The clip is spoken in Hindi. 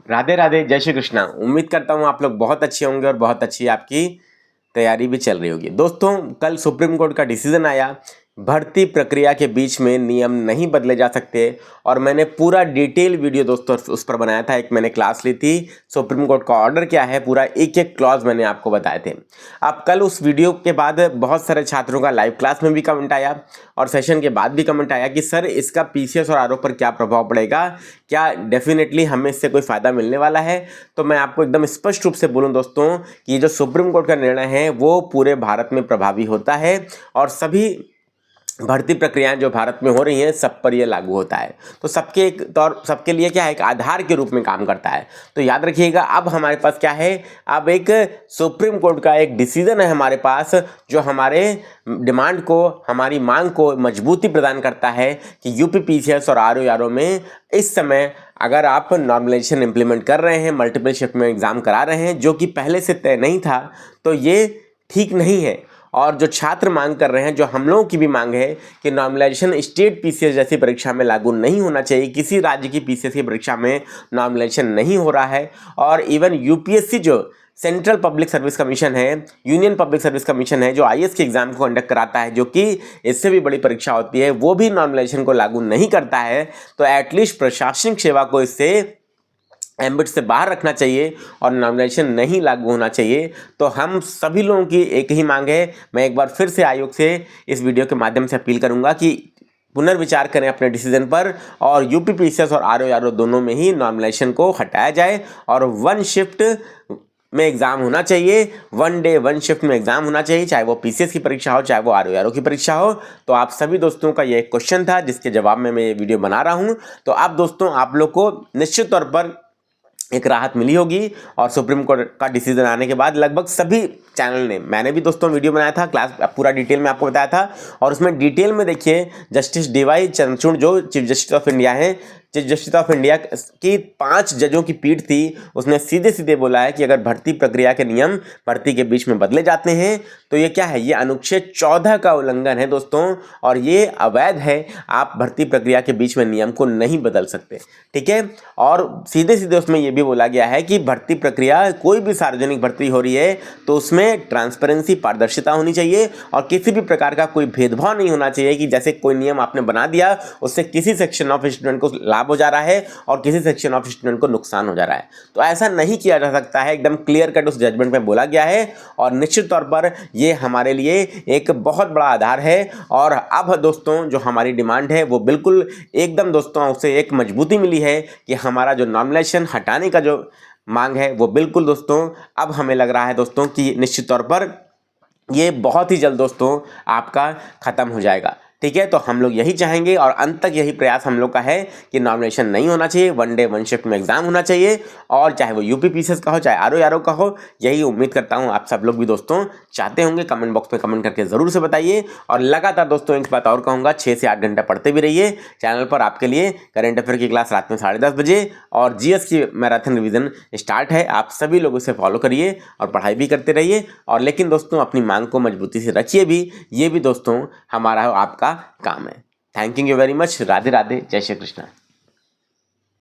राधे राधे, जय श्री कृष्णा। उम्मीद करता हूँ आप लोग बहुत अच्छे होंगे और बहुत अच्छी आपकी तैयारी भी चल रही होगी। दोस्तों, कल सुप्रीम कोर्ट का डिसीजन आया, भर्ती प्रक्रिया के बीच में नियम नहीं बदले जा सकते और मैंने पूरा डिटेल वीडियो दोस्तों उस पर बनाया था। एक मैंने क्लास ली थी, सुप्रीम कोर्ट का ऑर्डर क्या है, पूरा एक एक क्लॉज मैंने आपको बताए थे। अब कल उस वीडियो के बाद बहुत सारे छात्रों का लाइव क्लास में भी कमेंट आया और सेशन के बाद भी कमेंट आया कि सर इसका पीसीएस और आरओ पर क्या प्रभाव पड़ेगा, क्या डेफिनेटली हमें इससे कोई फ़ायदा मिलने वाला है। तो मैं आपको एकदम स्पष्ट रूप से बोलूं दोस्तों कि ये जो सुप्रीम कोर्ट का निर्णय है वो पूरे भारत में प्रभावी होता है और सभी भर्ती प्रक्रियाएं जो भारत में हो रही हैं सब पर यह लागू होता है। तो सबके लिए क्या है, एक आधार के रूप में काम करता है। तो याद रखिएगा, अब हमारे पास क्या है, अब एक सुप्रीम कोर्ट का एक डिसीजन है हमारे पास जो हमारे डिमांड को, हमारी मांग को मजबूती प्रदान करता है कि यूपी पीसीएस और आरओ में इस समय अगर आप नॉर्मलाइजेशन इंप्लीमेंट कर रहे हैं, मल्टीपल शिफ्ट में एग्ज़ाम करा रहे हैं जो कि पहले से तय नहीं था, तो ये ठीक नहीं है। और जो छात्र मांग कर रहे हैं, जो हम लोगों की भी मांग है कि नॉर्मलाइजेशन स्टेट पीसीएस जैसी परीक्षा में लागू नहीं होना चाहिए। किसी राज्य की पीसीएस की परीक्षा में नॉर्मलाइजेशन नहीं हो रहा है। और इवन यूपीएससी जो सेंट्रल पब्लिक सर्विस कमीशन है, यूनियन पब्लिक सर्विस कमीशन है, जो आईएएस के एग्जाम को कंडक्ट कराता है, जो कि इससे भी बड़ी परीक्षा होती है, वो भी नॉर्मलाइजेशन को लागू नहीं करता है। तो एटलीस्ट प्रशासनिक सेवा को इससे एम्बिट से बाहर रखना चाहिए और नॉमिनेशन नहीं लागू होना चाहिए। तो हम सभी लोगों की एक ही मांग है। मैं एक बार फिर से आयोग से इस वीडियो के माध्यम से अपील करूंगा कि पुनर्विचार करें अपने डिसीजन पर और यूपी पीसीएस और आरओ दोनों में ही नॉमिनेशन को हटाया जाए और वन शिफ्ट में एग्जाम होना चाहिए, वन डे वन शिफ्ट में एग्जाम होना चाहिए, चाहे वो पीसीएस की परीक्षा हो चाहे वो आरओ की परीक्षा हो। तो आप सभी दोस्तों का ये क्वेश्चन था जिसके जवाब में मैं ये वीडियो बना रहा हूँ। तो अब दोस्तों आप लोग को निश्चित तौर पर एक राहत मिली होगी और सुप्रीम कोर्ट का डिसीजन आने के बाद लगभग सभी चैनल ने, मैंने भी दोस्तों वीडियो बनाया था, क्लास पूरा डिटेल में आपको बताया था और उसमें डिटेल में देखिए जस्टिस डीवाई चंद्रचूड़ जो चीफ जस्टिस ऑफ इंडिया हैं, चीफ जस्टिस ऑफ इंडिया की 5 जजों की पीठ थी, उसने सीधे सीधे बोला है कि अगर भर्ती प्रक्रिया के नियम भर्ती के बीच में बदले जाते हैं तो ये क्या है, ये अनुच्छेद 14 का उल्लंघन है दोस्तों और ये अवैध है। आप भर्ती प्रक्रिया के बीच में नियम को नहीं बदल सकते, ठीक है। और सीधे सीधे उसमें ये भी बोला गया है कि भर्ती प्रक्रिया, कोई भी सार्वजनिक भर्ती हो रही है तो उसमें ट्रांसपेरेंसी, पारदर्शिता होनी चाहिए और किसी भी प्रकार का कोई भेदभाव नहीं होना चाहिए कि जैसे कोई नियम आपने बना दिया उससे किसी सेक्शन ऑफ स्टूडेंट को लाभ हो जा रहा है और किसी सेक्शन ऑफ स्टूडेंट को नुकसान हो जा रहा है। तो ऐसा नहीं किया जा सकता है, एकदम क्लियर कट उस जजमेंट में बोला गया है और निश्चित तौर पर ये हमारे लिए एक बहुत बड़ा आधार है। और अब दोस्तों जो हमारी डिमांड है वो बिल्कुल एकदम दोस्तों उससे एक मजबूती मिली है कि हमारा जो नॉमिनेशन हटाने का जो मांग है वो बिल्कुल दोस्तों अब हमें लग रहा है दोस्तों कि निश्चित तौर पर ये बहुत ही जल्द दोस्तों आपका ख़त्म हो जाएगा, ठीक है। तो हम लोग यही चाहेंगे और अंत तक यही प्रयास हम लोग का है कि नॉमिनेशन नहीं होना चाहिए, वन डे वन शिफ्ट में एग्जाम होना चाहिए और चाहे वो यूपी पीसीएस का हो चाहे आरओ का हो। यही उम्मीद करता हूँ आप सब लोग भी दोस्तों चाहते होंगे। कमेंट बॉक्स में कमेंट करके ज़रूर से बताइए और लगातार दोस्तों एक बात और कहूँगा, 6 से 8 घंटा पढ़ते भी रहिए। चैनल पर आपके लिए करेंट अफेयर की क्लास रात में 10:30 बजे और जीएस की मैराथन रिवीजन स्टार्ट है। आप सभी लोग उसे फॉलो करिए और पढ़ाई भी करते रहिए और लेकिन दोस्तों अपनी मांग को मजबूती से रखिए भी, ये भी दोस्तों हमारा आपका काम है। Thank you very much. Radhe Radhe, जय श्री कृष्णा।